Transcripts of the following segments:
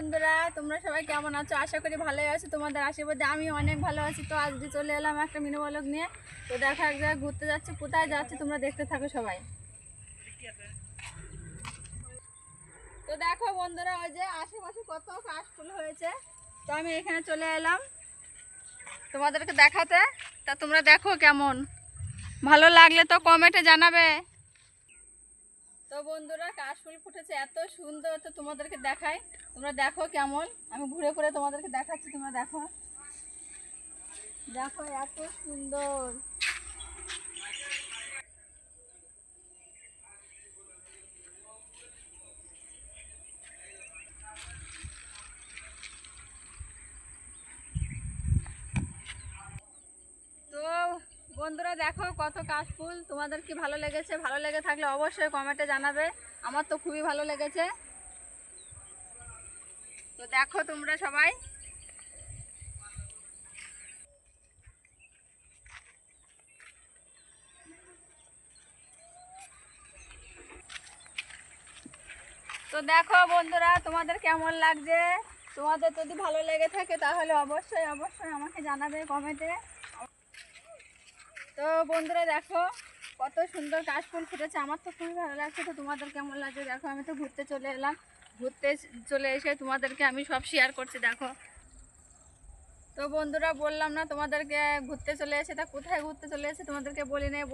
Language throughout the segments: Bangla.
বন্ধুরা, তোমরা সবাই কেমন আছো? আশা করি ভালোই আছো। তোমাদের আশীর্বাদে আমি অনেক ভালো আছি। তো আজকে চলে এলাম একটা মিনি ব্লগ নিয়ে। তো দেখো এক জায়গায় ঘুরতে যাচ্ছি। কোথায় যাচ্ছি তোমরা দেখতে থাকো সবাই। তো দেখো বন্ধুরা, ওই যে আশেপাশে কত কাশফুল হয়েছে। তো আমি এখানে চলে এলাম তোমাদেরকে দেখাতে। তা তোমরা দেখো কেমন, ভালো লাগলে তো কমেন্টে জানাবে। তো বন্ধুরা, কাশফুল ফুটেছে এত সুন্দর, তো তোমাদেরকে দেখাই। তোমরা দেখো কেমন, আমি ঘুরে ঘুরে তোমাদেরকে দেখাচ্ছি। তোমরা দেখো দেখো এত সুন্দর। তো বন্ধুরা দেখো কত কাশফুল। তোমাদের কি ভালো লেগেছে? ভালো লেগে থাকলে অবশ্যই কমেন্টে জানাবে। আমার তো খুবই ভালো লেগেছে। তো দেখো তোমরা সবাই। তো দেখো বন্ধুরা, তোমাদের কেমন লাগছে? তোমাদের যদি ভালো লেগে থাকে তাহলে অবশ্যই অবশ্যই আমাকে জানাবে কমেন্টে। তো বন্ধুরা দেখো কত সুন্দর কাশফুল ফুটেছে, আমার তো খুবই ভালো লাগছে। তো তোমাদের কেমন লাগছে দেখো। আমি তো ঘুরতে চলে এলাম, ঘুরতে চলে এসে তোমাদেরকে আমি সব শেয়ার করছি দেখো। তো বন্ধুরা বললাম না তোমাদেরকে ঘুরতে চলে এসে, তা কোথায় ঘুরতে চলে এসে তোমাদেরকে বলি নেই,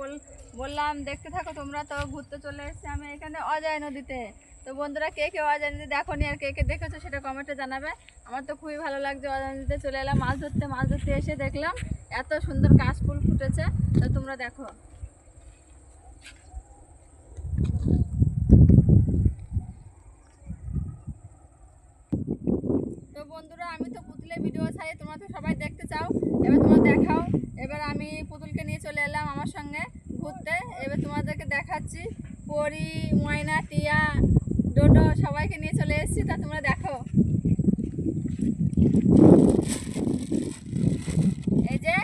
বললাম দেখতে থাকো তোমরা। তো ঘুরতে চলে এসেছি আমি এখানে অজয় নদীতে। তো বন্ধুরা কে কে অজয় নদী দেখো নি আর কে কে দেখেছো সেটা কমেন্টে জানাবে। আমার তো খুবই ভালো লাগছে। অজয় নদীতে চলে এলাম মাছ ধরতে এসে দেখলাম এত সুন্দর কাশফুল ফুটেছে। তো তোমরা দেখো। তো বন্ধুরা আমি তো পুতুলের ভিডিও ছাড়ি, তোমরা তো সবাই দেখতে চাও। এবার তোমরা দেখাও। এবার আমি পুতুলকে নিয়ে চলে এলাম আমার সঙ্গে ঘুরতে। এবার তোমাদেরকে দেখাচ্ছি পরি, ময়না, টিয়া, ডোডো সবাইকে নিয়ে চলে এসেছি। তা তোমরা দেখো। এই যে,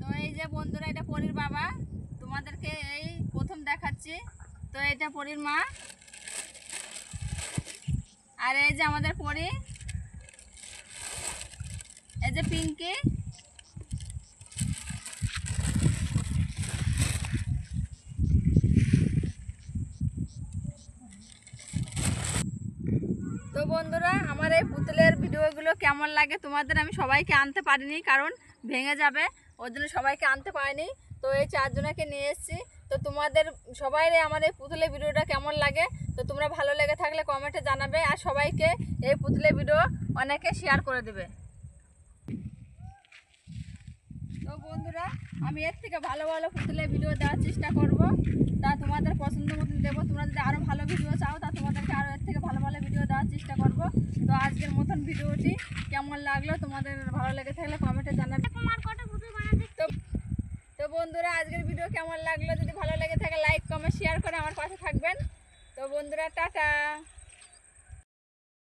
তো এই যে বন্ধুরা এটা পরির বাবা, তোমাদেরকে এই প্রথম দেখাচ্ছি। তো এটা পরির মা, আর এই যে আমাদের পরি, এই যে পিঙ্কি। তো বন্ধুরা আমার এই পুতুলের ভিডিওগুলো কেমন লাগে তোমাদের, আমি সবাইকে আনতে পারিনি কারণ ভেঙে যাবে, ওর জন্য সবাইকে আনতে পারিনি। তো এই চারজনকে নিয়ে এসেছি। তো তোমাদের সবাই আমার এই পুতুলের ভিডিওটা কেমন লাগে, তো তোমরা ভালো লেগে থাকলে কমেন্টে জানাবে। আর সবাইকে এই পুতুলের ভিডিও অনেকে শেয়ার করে দেবে। তো বন্ধুরা আমি এর থেকে ভালো ভালো পুতুলের ভিডিও দেওয়ার চেষ্টা করব। তা তোমাদের পছন্দ মতন দেবো। তোমরা যদি আরও ভালো ভিডিও চাও তা তোমাদেরকে আরও এর থেকে ভালো ভালো ভিডিও দেওয়ার চেষ্টা করব। তো আজকের মতন ভিডিওটি কেমন লাগলো তোমাদের ভালো লেগে থাকলে কমেন্টে জানাবে। তো তো বন্ধুরা আজকের ভিডিও কেমন লাগলো, যদি ভালো লেগে থাকে লাইক কমেন্ট শেয়ার করে আমার পাশে থাকবেন। তো বন্ধুরা টাটা।